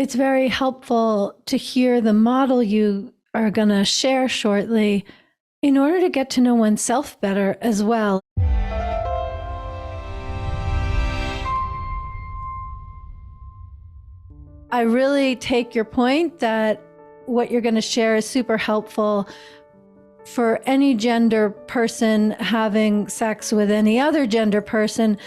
It's very helpful to hear the model you are going to share shortly in order to get to know oneself better as well. I really take your point that what you're going to share is super helpful for any gender person having sex with any other gender person.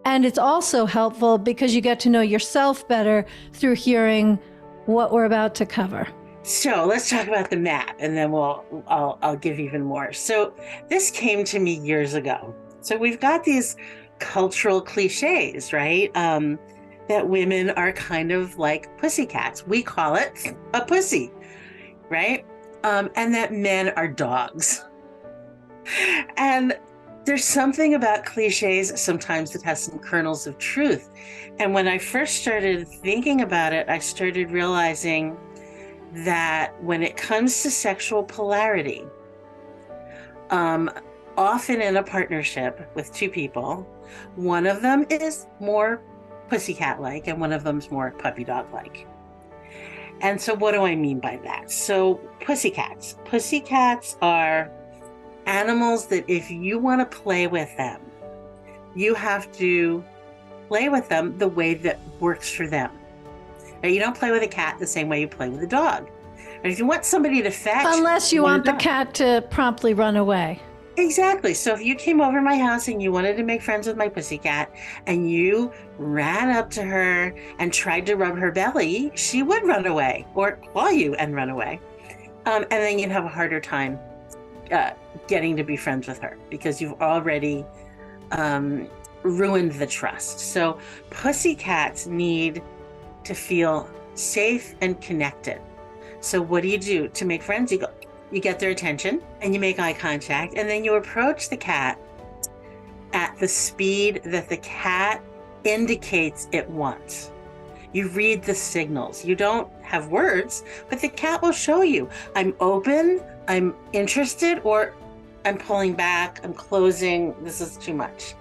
And it's also helpful because you get to know yourself better through hearing what we're about to cover. So let's talk about the map, and then I'll give even more. So this came to me years ago. So we've got these cultural cliches, right? That women are kind of like pussycats. We call it a pussy, right? And that men are dogs. And there's something about cliches sometimes that has some kernels of truth. And when I first started thinking about it, I started realizing that when it comes to sexual polarity, often in a partnership with two people, one of them is more pussycat-like and one of them's more puppy dog-like. And so what do I mean by that? So pussycats. Pussycats are animals that if you want to play with them, you have to play with them the way that works for them. Now, you don't play with a cat the same way you play with a dog. And if you want somebody to fetch... Unless you want the cat to promptly run away. Exactly. So if you came over my house and you wanted to make friends with my pussycat and you ran up to her and tried to rub her belly, she would run away or claw you and run away. And then you'd have a harder time getting to be friends with her because you've already ruined the trust. So pussycats need to feel safe and connected. So what do to make friends? You get their attention and you make eye contact, and then you approach the cat at the speed that the cat indicates it wants. You read the signals. You don't have words, but the cat will show you, I'm open, I'm interested, or I'm pulling back, I'm closing, this is too much.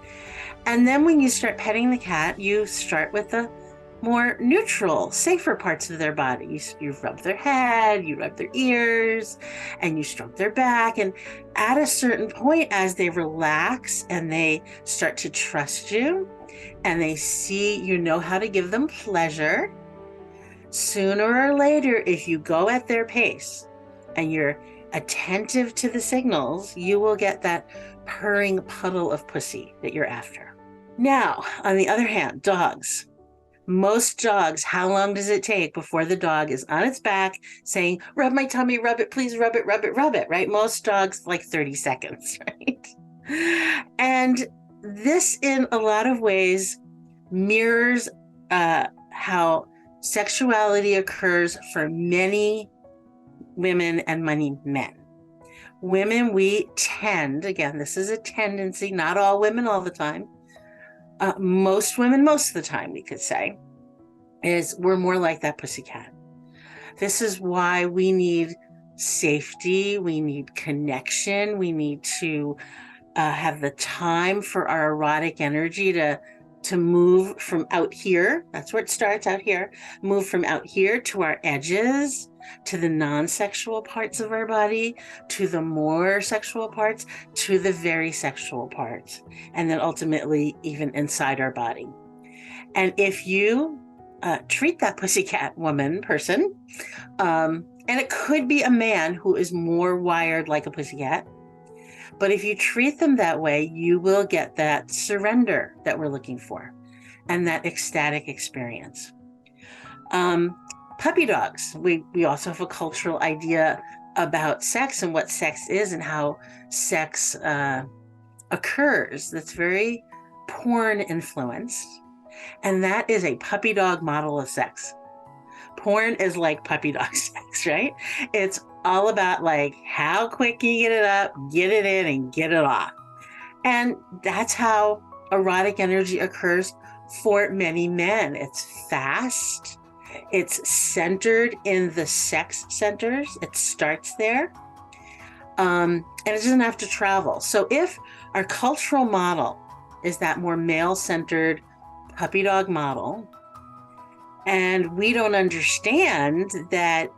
And then when you start petting the cat, you start with the more neutral, safer parts of their body. You rub their head, you rub their ears, and you stroke their back. And at a certain point, as they relax and they start to trust you, and they see you know how to give them pleasure, sooner or later, if you go at their pace and you're attentive to the signals, you will get that purring puddle of pussy that you're after. Now, on the other hand, dogs. Most dogs, how long does it take before the dog is on its back saying, rub my tummy, rub it, please, rub it, rub it, rub it, right? Most dogs, like 30 seconds, right? And this, in a lot of ways, mirrors how sexuality occurs for many women and many men. Women, we tend, again, this is a tendency, not all women all the time, most women most of the time, we could say, is we're more like that pussycat. This is why we need safety, we need connection, we need to have the time for our erotic energy to move from out here, that's where it starts, out here, move from out here to our edges, to the non-sexual parts of our body, to the more sexual parts, to the very sexual parts, and then ultimately even inside our body. And if you treat that pussycat woman, person, and it could be a man who is more wired like a pussycat, but if you treat them that way, you will get that surrender that we're looking for and that ecstatic experience. Puppy dogs. We also have a cultural idea about sex and what sex is and how sex occurs that's very porn influenced. And that is a puppy dog model of sex. Porn is like puppy dog sex, right? It's all about like how quick you get it up, get it in, and get it off. And that's how erotic energy occurs for many men. It's fast. It's centered in the sex centers. It starts there. And it doesn't have to travel. So if our cultural model is that more male-centered puppy dog model, And we don't understand that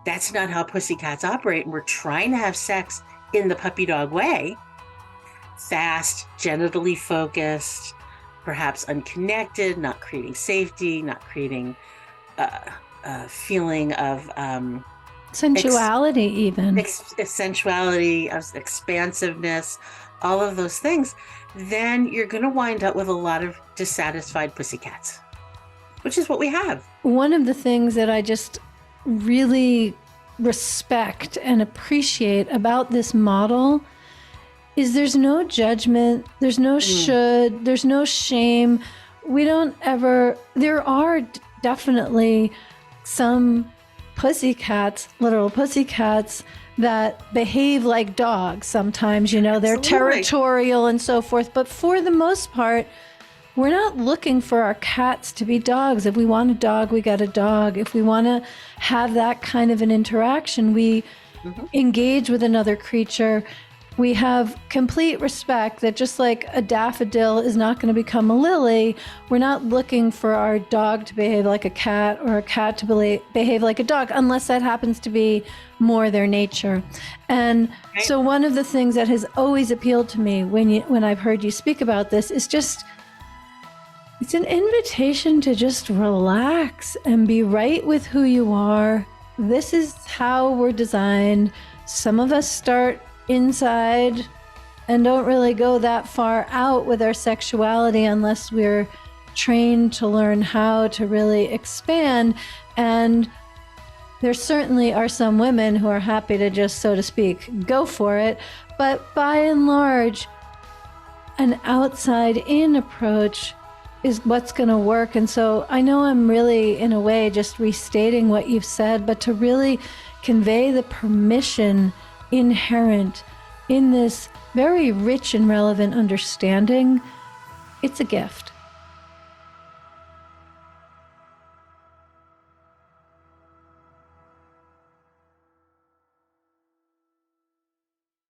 that's not how pussycats operate. And we're trying to have sex in the puppy dog way, fast, genitally focused, perhaps unconnected, not creating safety, not creating a feeling of sensuality, even sensuality, of expansiveness, all of those things. Then you're going to wind up with a lot of dissatisfied pussycats, which is what we have. One of the things that I just really respect and appreciate about this model is there's no judgment, there's no should, there's no shame. We don't ever, there are definitely some pussycats, literal pussycats, that behave like dogs sometimes, they're Absolutely. territorial and so forth. But for the most part, we're not looking for our cats to be dogs. If we want a dog, we got a dog. If we want to have that kind of an interaction, we engage with another creature. We have complete respect that just like a daffodil is not going to become a lily, we're not looking for our dog to behave like a cat or a cat to behave like a dog, unless that happens to be more their nature. And so one of the things that has always appealed to me when I've heard you speak about this is just, it's an invitation to just relax and be right with who you are. This is how we're designed. Some of us start inside and don't really go that far out with our sexuality unless we're trained to learn how to really expand. And there certainly are some women who are happy to just, so to speak, go for it. But by and large, an outside-in approach is what's going to work. And so I know I'm really, in a way, just restating what you've said, but to really convey the permission inherent in this very rich and relevant understanding, it's a gift.